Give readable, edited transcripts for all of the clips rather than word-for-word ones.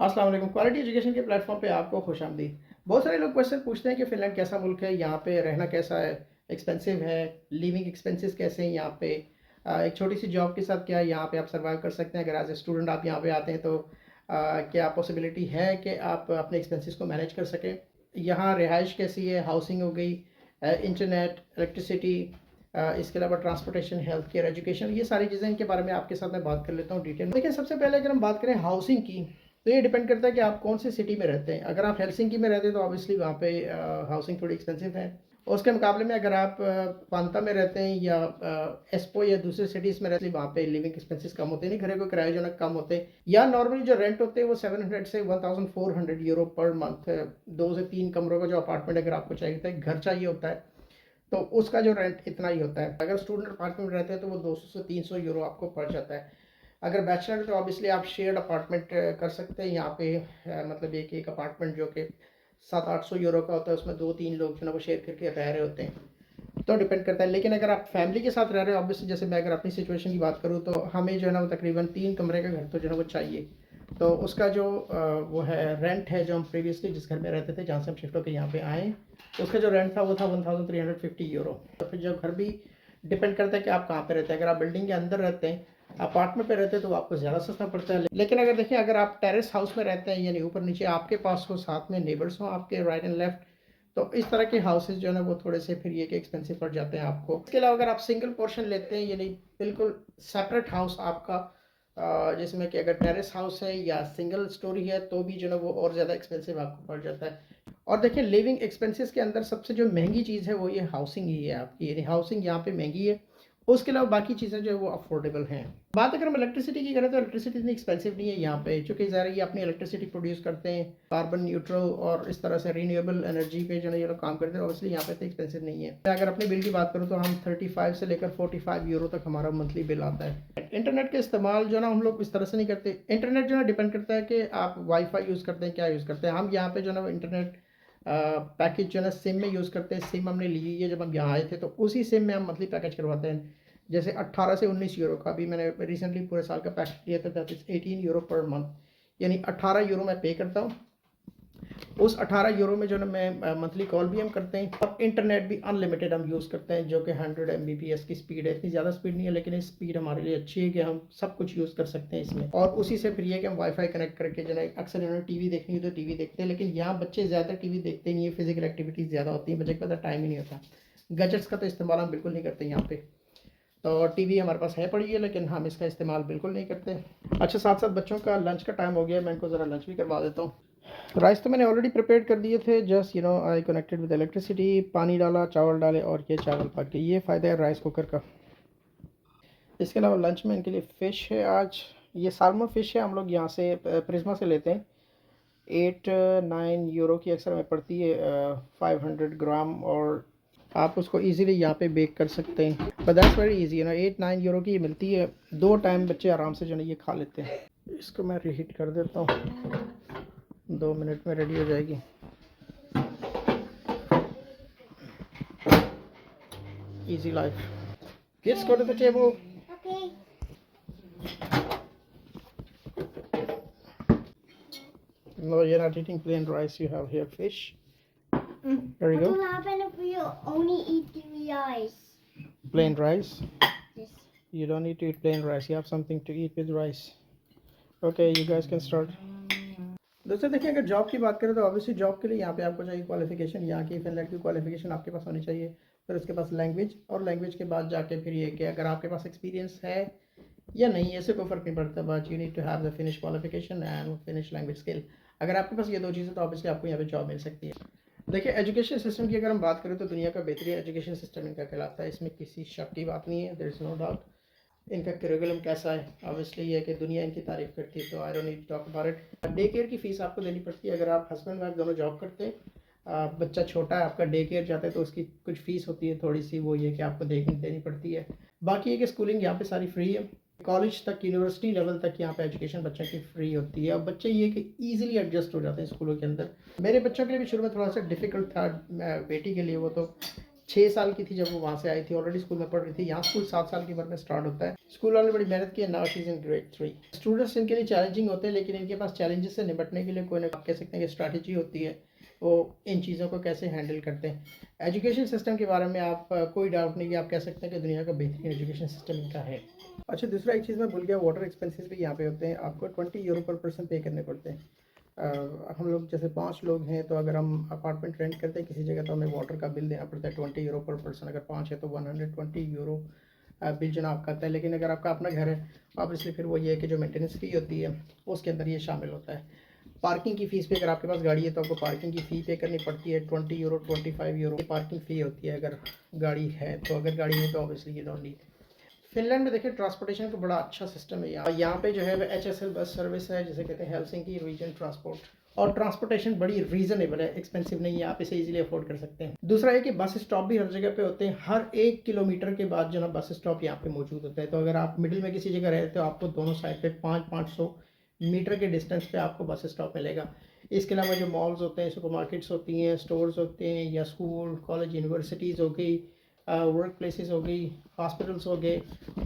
अस्सलाम वालेकुम। Quality education के प्लेटफॉर्म पे आपको खुशामदीद। बहुत सारे लोग क्वेश्चन पूछते हैं कि फ़िनलैंड कैसा मुल्क है, यहाँ पे रहना कैसा है, एक्सपेंसिव है, लिविंग एक्सपेंसेस कैसे हैं यहाँ पे, एक छोटी सी जॉब के साथ क्या यहाँ पे आप सर्वाइव कर सकते हैं। अगर एज ए स्टूडेंट आप यहाँ पे आते हैं तो क्या पॉसिबिलिटी है कि आप अपने एक्सपेंसेस को मैनेज कर सकें। यहाँ रिहाइश कैसी है, हाउसिंग हो गई, इंटरनेट, इलेक्ट्रिसिटी, इसके अलावा ट्रांसपोर्टेशन, हेल्थ केयर, एजुकेशन, ये सारी चीज़ें इनके बारे में आपके साथ मैं बात कर लेता हूँ डिटेल में। देखिए, सबसे पहले अगर हम बात करें हाउसिंग की, तो ये डिपेंड करता है कि आप कौन सी सिटी में रहते हैं। अगर आप हेलसिंकी में रहते हैं तो ऑब्वियसली वहाँ पे हाउसिंग थोड़ी एक्सपेंसिव है। और उसके मुकाबले में अगर आप पांता में रहते हैं या एस्पो या दूसरे सिटीज़ में रहते हैं, वहाँ पे लिविंग एक्सपेंसेस कम होते हैं, नहीं घरे को किराए जो ना कम होते हैं, या नॉर्मली जो रेंट होते हैं वो 700 से 1400 यूरो पर मंथ, 2 से 3 कमरों का जो अपार्टमेंट अगर आपको चाहिए होता है, घर चाहिए होता है, तो उसका जो रेंट इतना ही होता है। अगर स्टूडेंट अपार्टमेंट में रहते हैं तो वो 200 से 300 यूरो आपको पड़ जाता है। अगर बैचलर है तो ऑब्वियसली आप शेयर्ड अपार्टमेंट कर सकते हैं यहाँ पे, मतलब एक अपार्टमेंट जो कि 700-800 यूरो का होता है, उसमें 2-3 लोग जो है ना वो शेयर करके रह रहे होते हैं, तो डिपेंड करता है। लेकिन अगर आप फैमिली के साथ रह रहे हो, ऑब्वियसली जैसे मैं अगर अपनी सिचुएशन की बात करूँ तो हमें जो है ना वो तकरीबन 3 कमरे का घर तो जो है ना वो चाहिए। तो उसका जो वो है रेंट है, जो हम प्रीवियसली जिस घर में रहते थे, जहाँ से हम शिफ्ट होकर यहाँ पे आए, तो उसका जो रेंट था वो था 1350 यूरो। तो फिर जब घर भी डिपेंड करता है कि आप कहाँ पे रहते हैं। अगर आप बिल्डिंग के अंदर रहते हैं, अपार्टमेंट पे रहते हैं, तो आपको ज़्यादा सस्ता पड़ता है। लेकिन अगर देखिए, अगर आप टेरेस हाउस में रहते हैं, यानी ऊपर नीचे आपके पास हो, साथ में नेबर्स हो आपके राइट एंड लेफ्ट, तो इस तरह के हाउसेज जो है ना वो थोड़े से फिर ये कि एक्सपेंसिव पड़ जाते हैं आपको। इसके अलावा अगर आप सिंगल पोर्शन लेते हैं, यानी बिल्कुल सेपरेट हाउस आपका, जिसमें कि अगर टेरेस हाउस है या सिंगल स्टोरी है, तो भी जो है वो और ज़्यादा एक्सपेंसिव आपको पड़ जाता है। और देखिए, लिविंग एक्सपेंसेस के अंदर सबसे जो महंगी चीज़ है वो ये हाउसिंग ही है आपकी, यानी हाउसिंग यहाँ पे महंगी है। उसके अलावा बाकी चीज़ें जो है वो अफोर्डेबल हैं। बात अगर हम इलेक्ट्रिसिटी की करें तो इलेक्ट्रिसिटी इतनी एक्सपेंसिव नहीं है यहाँ पे, चूँकि ज़रा ये अपनी इलेक्ट्रिसिटी प्रोड्यूस करते हैं कार्बन न्यूट्रल और इस तरह से रीन्यूएबल एनर्जी पे जो है ये लोग काम करते हैं, ऑब्वियसली यहाँ पे तो एक्सपेंसिव नहीं है। अगर अपने बिल की बात करूँ तो हम 35 से लेकर 45 यूरो तक हमारा मंथली बिल आता है। इंटरनेट का इस्तेमाल जो है ना हम लोग इस तरह से नहीं करते। इंटरनेट जो है डिपेंड करता है कि आप वाईफाई यूज़ करते हैं, क्या यूज़ करते हैं। हम यहाँ पे जो है ना इंटरनेट पैकेज जो है ना सिम में यूज़ करते हैं। सिम हमने ली है जब हम यहाँ आए थे, तो उसी सिम में हम मंथली पैकेज करवाते हैं। जैसे 18 से 19 यूरो का, अभी मैंने रिसेंटली पूरे साल का पैकेज लिया था, that is 18 euro per month, यानी 18 यूरो मैं पे करता हूँ। उस 18 यूरो में जो है मैं मंथली कॉल भी हम करते हैं और इंटरनेट भी अनलिमिटेड हम यूज़ करते हैं, जो कि 100 MBPS की स्पीड है। इतनी ज़्यादा स्पीड नहीं है, लेकिन इस स्पीड हमारे लिए अच्छी है कि हम सब कुछ यूज़ कर सकते हैं इसमें। और उसी से फिर ये कि हम वाईफाई कनेक्ट करके जो है, अक्सर इन्होंने टीवी देखनी हो तो टीवी देखते हैं, लेकिन यहाँ बच्चे ज़्यादा टीवी देखते नहीं है, फिजिकल एक्टिविटीज़ ज़्यादा होती है, बच्चे के पास टाइम ही नहीं होता। गैजेट्स का तो इस्तेमाल हम बिल्कुल नहीं करते यहाँ पे। तो टीवी हमारे पास है पड़ी है, लेकिन हम इसका इस्तेमाल बिल्कुल नहीं करते। अच्छा, साथ साथ बच्चों का लंच का टाइम हो गया, मैं इनको ज़रा लंच भी करवा देता हूँ। राइस तो मैंने ऑलरेडी प्रिपेयर कर दिए थे, just I connected with electricity, पानी डाला, चावल डाले और ये चावल पक गए। ये फ़ायदा है राइस कुकर का। इसके अलावा लंच में इनके लिए फ़िश है आज। ये साल्मन फ़िश है, हम लोग यहाँ से प्रिज्मा से लेते हैं। 8-9 यूरो की अक्सर में पड़ती है, 500 ग्राम, और आप उसको इजीली यहाँ पे बेक कर सकते हैं। But that's very easy, 8-9 euro की ये मिलती है। 2 टाइम बच्चे आराम से जो है ये खा लेते हैं। इसको मैं रीहीट कर देता हूँ, 2 मिनट में रेडी हो जाएगी। Easy life. Kids, go to the table. Okay. No, you're not eating plain rice. You have here fish. There you What go. will happen if we only eat the rice? Plain rice. Yes. You don't need to eat plain rice. You have something to eat with rice. Okay, you guys can start. दोस्तों देखिए, अगर job की बात करें तो obviously job के लिए यहाँ पे आपको चाहिए क्वालिफिकेशन। यहाँ की फिनलैंड की क्वालिफिकेशन आपके पास होनी चाहिए। फिर उसके पास लैंग्वेज, और लैंग्वेज के बाद जाके फिर ये कि अगर आपके पास एक्सपीरियंस है या नहीं, ऐसे कोई फ़र्क नहीं पड़ता, but you need to have the Finnish qualification and Finnish language skill. अगर आपके पास ये 2 चीज़ें, तो ऑब्वियसली आपको यहाँ पे जॉब मिल सकती है। देखिए, एजुकेशन सिस्टम की अगर हम बात करें तो दुनिया का बेहतरीन एजुकेशन सिस्टम इनका कहलाता है, इसमें किसी शक की बात नहीं है, देयर इज़ नो डाउट। इनका करिकुलम कैसा है, ऑब्वियसली ये है कि दुनिया इनकी तारीफ़ करती है, तो I don't need to talk about it. Day care की फ़ीस आपको देनी पड़ती है। अगर आप हस्बैंड वाइफ दोनों जॉब करते हैं, बच्चा छोटा है आपका, डे केयर जाता है, तो उसकी कुछ फ़ीस होती है थोड़ी सी, वो ये कि आपको देनी पड़ती है। बाकी ये कि स्कूलिंग यहाँ पे सारी फ्री है। कॉलेज तक, यूनिवर्सिटी लेवल तक यहाँ पे एजुकेशन बच्चों की फ्री होती है, और बच्चे ये कि ईजिली एडजस्ट हो जाते हैं स्कूलों के अंदर। मेरे बच्चों के लिए भी शुरू में थोड़ा सा डिफ़िकल्ट था, बेटी के लिए वो तो 6 साल की थी जब वो वहाँ से आई थी, ऑलरेडी स्कूल में पढ़ रही थी। यहाँ स्कूल 7 साल की उम्र में स्टार्ट होता है। स्कूल वालों ने बड़ी मेहनत की है, now she is in grade 3। Students इनके लिए चैलेंजिंग होते हैं, लेकिन इनके पास चैलेंजेस से निपटने के लिए कोई ना आप कह सकते हैं कि स्ट्रैटेजी होती है, वो इन चीज़ों को कैसे हैंडल करते हैं। एजुकेशन सिस्टम के बारे में आप कोई डाउट नहीं कि आप कह सकते हैं कि दुनिया का बेहतरीन एजुकेशन सिस्टम इनका है। अच्छा, दूसरा एक चीज़ मैं भूल गया, वाटर एक्सपेंसेस भी यहाँ पे होते हैं, आपको 20 यूरो पर पर्सन पे करने पड़ते हैं। हम लोग जैसे 5 लोग हैं, तो अगर हम अपार्टमेंट रेंट करते हैं किसी जगह, तो हमें वाटर का बिल देना पड़ता है 20 यूरो पर पर्सन। अगर 5 है तो 120 यूरो बिल जो आपका आता है। लेकिन अगर आपका अपना घर है, ऑब्वियसली फिर वो ये है कि जो मेंटेनेंस फ़ी होती है उसके अंदर ये शामिल होता है। पार्किंग की फ़ीस पे, अगर आपके पास गाड़ी है तो आपको पार्किंग की फ़ी पे करनी पड़ती है 20 यूरो 25 यूरो की पार्किंग फ़ी होती है अगर गाड़ी है। तो अगर गाड़ी है तो ऑब्वियसली ये डोंट नीड। फिनलैंड में देखिए ट्रांसपोर्टेशन का बड़ा अच्छा सिस्टम है। यहाँ पे जो है वो HSL बस सर्विस है, जिसे कहते हैं हेलसिंकी रीजन ट्रांसपोर्ट, और ट्रांसपोर्टेशन बड़ी रीजनेबल है, एक्सपेंसिव नहीं है, आप इसे इजीली अफोर्ड कर सकते हैं। दूसरा है कि बस स्टॉप भी हर जगह पे होते हैं, हर 1 किलोमीटर के बाद जो ना बस स्टॉप यहाँ पे मौजूद होता है। तो अगर आप मिडिल में किसी जगह रहते हो, आपको दोनों साइड पे 500 मीटर के डिस्टेंस पे आपको बस स्टॉप मिलेगा। इसके अलावा जो मॉल्स होते हैं, सुपरमार्केट्स होती हैं, स्टोर्स होते हैं, या स्कूल कॉलेज यूनिवर्सिटीज़ हो गई, वर्क प्लेसेस हो गई, हॉस्पिटल्स हो गए,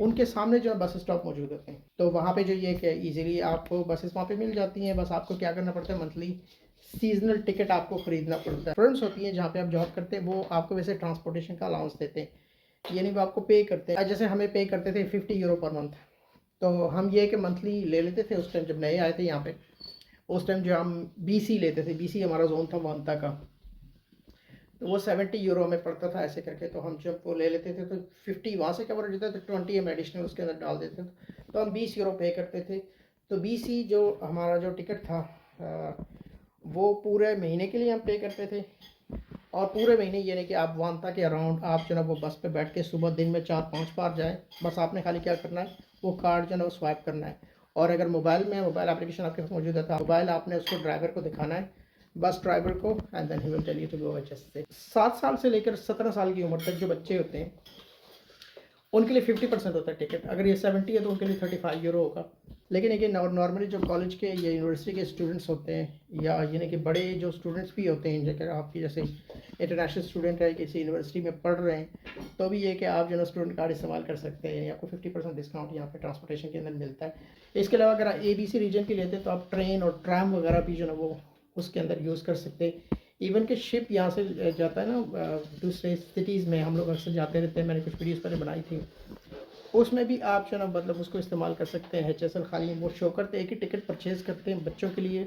उनके सामने जो है बस स्टॉप मौजूद होते हैं। तो वहाँ पे जो ये कि ईज़िली आपको बसेस वहाँ पे मिल जाती हैं। बस आपको क्या करना पड़ता है, मंथली सीजनल टिकट आपको ख़रीदना पड़ता है। फ्रेंड्स होती हैं जहाँ पे आप जॉब करते हैं, वो आपको वैसे ट्रांसपोर्टेशन का अलाउंस देते हैं, यानी वो आपको पे करते हैं। जैसे हमें पे करते थे 50 यूरो पर मंथ, तो हम ये कि मंथली ले लेते थे। उस टाइम जब नए आए थे यहाँ पे, उस टाइम जो हम BC लेते थे, BC हमारा जोन था वांता का, तो वो 70 यूरो में पड़ता था ऐसे करके। तो हम जब वो ले लेते थे तो 50 वहाँ से कवर हो जाता था, 20 हम एडिशनल उसके अंदर डाल देते थे, तो हम 20 यूरो पे करते थे। तो BC जो हमारा जो टिकट था, वो पूरे महीने के लिए हम पे करते थे। और पूरे महीने यानी कि आप वांता के अराउंड आप जो ना वो बस पे बैठ के सुबह दिन में 4-5 बार जाए, बस आपने खाली क्या करना है, वो कार्ड जो है वो स्वाइप करना है। और अगर मोबाइल में मोबाइल एप्लीकेशन आपके पास मौजूद है, तो मोबाइल आपने उसको ड्राइवर को दिखाना है, बस ड्राइवर को, and then he will tell you to go HSS से। 7 साल से लेकर 17 साल की उम्र तक जो बच्चे होते हैं, उनके लिए 50% होता है टिकट। अगर ये 70 है तो उनके लिए 35 यूरो होगा। लेकिन ये नॉर्मली जो कॉलेज के या यूनिवर्सिटी के स्टूडेंट्स होते हैं, या यानी कि बड़े जो स्टूडेंट्स भी होते हैं, जैसे आपकी जैसे इंटरनेशनल स्टूडेंट है, किसी यूनिवर्सिटी में पढ़ रहे हैं, तो भी ये कि आप जो है स्टूडेंट कार्ड इस्तेमाल कर सकते हैं, यानी आपको 50% डिस्काउंट यहाँ पे ट्रांसपोर्टेशन के अंदर मिलता है। इसके अलावा अगर ABC रीजन की लेते हैं, तो आप ट्रेन और ट्राम वगैरह भी जो है वो उसके अंदर यूज़ कर सकते हैं। इवन कि शिप यहाँ से जाता है ना दूसरे सिटीज़ में, हम लोग अक्सर जाते रहते हैं, मैंने कुछ वीडियोस पहले बनाई थी, उसमें भी आप जो है ना मतलब उसको इस्तेमाल कर सकते हैं। HSL खाली वो शो करते हैं कि टिकट परचेज़ करते हैं बच्चों के लिए।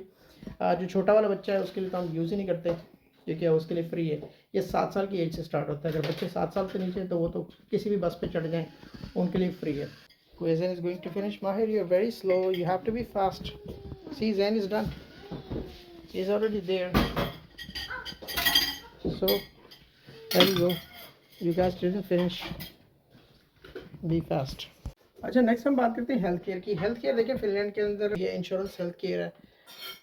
जो छोटा वाला बच्चा है उसके लिए तो हम यूज़ ही नहीं करते, क्योंकि उसके लिए फ्री है। ये 7 साल की एज से स्टार्ट होता है। अगर बच्चे 7 साल से नीचे हैं तो वो तो किसी भी बस पे चढ़ जाएँ, उनके लिए फ्री है। Zain is going to finish. Mahir, you're very slow. You have to be fast. See, Zain is done. He's already there. So, there you go. You guys didn't finish. Be fast. अच्छा, next हम बात करते हैं health care की। Health care देखिए, Finland के अंदर ये इंश्योरेंस हेल्थ केयर है,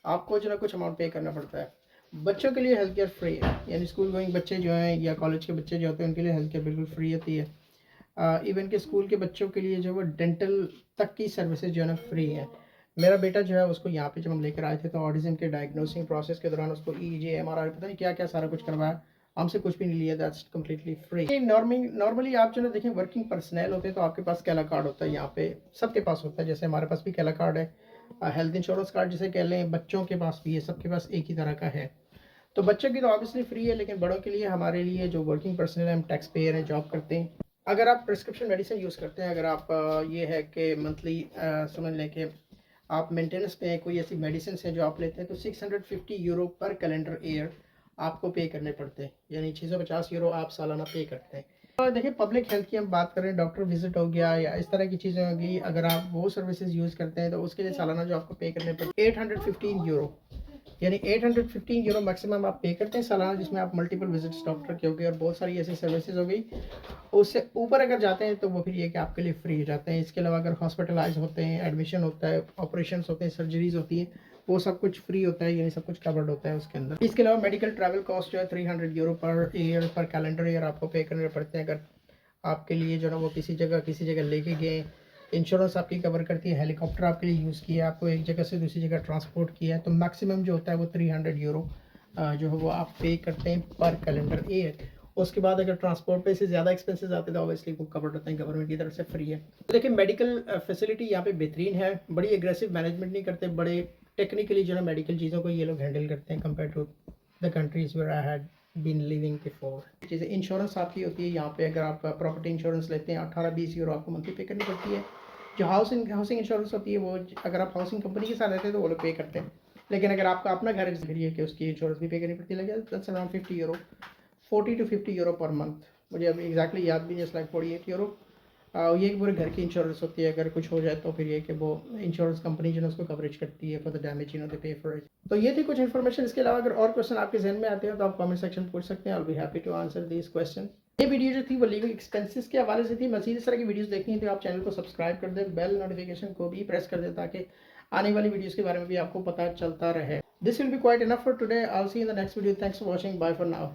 आपको जो ना कुछ अमाउंट पे करना पड़ता है। बच्चों के लिए हेल्थ केयर फ्री है, यानी स्कूल गोइंग बच्चे जो हैं या कॉलेज के बच्चे जो होते हैं, उनके लिए हेल्थ केयर बिल्कुल फ्री होती है। इवन के स्कूल के बच्चों के लिए जो वो डेंटल तक की सर्विसेज जो है ना फ्री है। मेरा बेटा जो है उसको यहाँ पे जब हम लेकर आए थे, तो ऑटिज्म के डायग्नोसिंग प्रोसेस के दौरान उसको EEG MRI पता नहीं क्या क्या सारा कुछ करवाया, हमसे कुछ भी नहीं लिया। That's completely free. नॉर्मली आप जो ना देखें, वर्किंग पर्सनल होते हैं तो आपके पास कैला कार्ड होता है, यहाँ पे सबके पास होता है। जैसे हमारे पास भी कैला कार्ड है, हेल्थ इंश्योरेंस कार्ड जिसे कह लें, बच्चों के पास भी है, सबके पास एक ही तरह का है। तो बच्चों की तो ऑब्वियसली फ्री है, लेकिन बड़ों के लिए, हमारे लिए जो वर्किंग पर्सनल है, हम टैक्स पेयर हैं, जॉब करते हैं, अगर आप प्रिस्क्रिप्शन मेडिसिन यूज़ करते हैं, अगर आप ये है कि मंथली समझ लें कि आप मेंटेनेंस पे कोई ऐसी मेडिसिन है जो आप लेते हैं, तो 650 यूरो पर कैलेंडर ईयर आपको पे करने पड़ते हैं, यानी 650 यूरो आप सालाना पे करते हैं। और देखिए, पब्लिक हेल्थ की हम बात करें, डॉक्टर विजिट हो गया या इस तरह की चीज़ें होगी, अगर आप वो सर्विसेज यूज़ करते हैं तो उसके लिए सालाना जो आपको पे करने पड़ते हैं 815 यूरो, यानी 815 यूरो मैक्सिमम आप पे करते हैं सालाना, जिसमें आप मल्टीपल विजिट्स डॉक्टर के हो गए और बहुत सारी ऐसी सर्विसेज हो गई। उससे ऊपर अगर जाते हैं तो वो फिर ये कि आपके लिए फ्री हो जाते हैं। इसके अलावा अगर हॉस्पिटलाइज होते हैं, एडमिशन होता है, ऑपरेशंस होते हैं, सर्जरीज होती हैं, वो सब कुछ फ्री होता है, यानी सब कुछ कवर्ड होता है उसके अंदर। इसके अलावा मेडिकल ट्रैवल कॉस्ट जो है 300 यूरो पर ईयर पर कैलेंडर ईयर आपको पे करने पड़ते हैं, अगर आपके लिए जो है वो किसी जगह लेके गए। इंश्योरेंस आपकी कवर करती है, हेलीकॉप्टर आपके लिए यूज़ किया, आपको एक जगह से दूसरी जगह ट्रांसपोर्ट किया है, तो मैक्सिमम जो होता है वो 300 यूरो जो है वो आप पे करते हैं पर कैलेंडर ईयर। उसके बाद अगर ट्रांसपोर्ट पे से ज़्यादा एक्सपेंसेस आते हैं तो ऑब्वियसली वो कवर होते हैं, गवर्नमेंट की तरफ से फ्री है। तो देखिए मेडिकल फैसिलिटी यहाँ पे बेहतरीन है, बड़ी एग्रेसिव मैनेजमेंट नहीं करते, बड़े टेक्निकली जो है मेडिकल चीज़ों को ये लोग हैंडल करते हैं compare to the countries where I had been living before. चीज़ें इंश्योरेंस आपकी होती है यहाँ पे, अगर आप प्रॉपर्टी इंश्योरेंस लेते हैं 18-20 यूरो आपको मंथली पे करनी पड़ती है। जो हाउसिंग इंश्योरेंस होती है वो अगर आप हाउसिंग कंपनी के साथ रहते हैं तो वो लोग पे करते हैं, लेकिन अगर आपका अपना घर है कि उसकी इंश्योरेंस भी पे करनी पड़ती है, that's around 50 euro, 40 to 50 euro per month. मुझे अभी एग्जैक्टली याद भी नहीं, इट्स लाइक 48 यूरो। ये पूरे घर की इंश्योरेंस होती है, अगर कुछ हो जाए तो फिर ये कि वो इंश्योरेंस कंपनी जो है उसको कवरेज करती है फॉर द डैमेज, दे पे फॉर इट। तो ये थी कुछ इन्फॉर्मेशन। इसके अलावा अगर और क्वेश्चन आपके जहन में आते हैं तो आप कमेंट सेक्शन में पूछ सकते हैं, I will be happy to answer this question. ये वीडियो जो थी वो लिविंग एक्सपेंसेस के हवाले से थी। मज़ीद इस तरह की वीडियोस देखनी है तो आप चैनल को सब्सक्राइब कर दें, बेल नोटिफिकेशन को भी प्रेस कर दें ताकि आने वाली वीडियोस के बारे में भी आपको पता चलता रहे। This will be quite enough for today, I will see you in the next video. Thanks for watching, bye for now.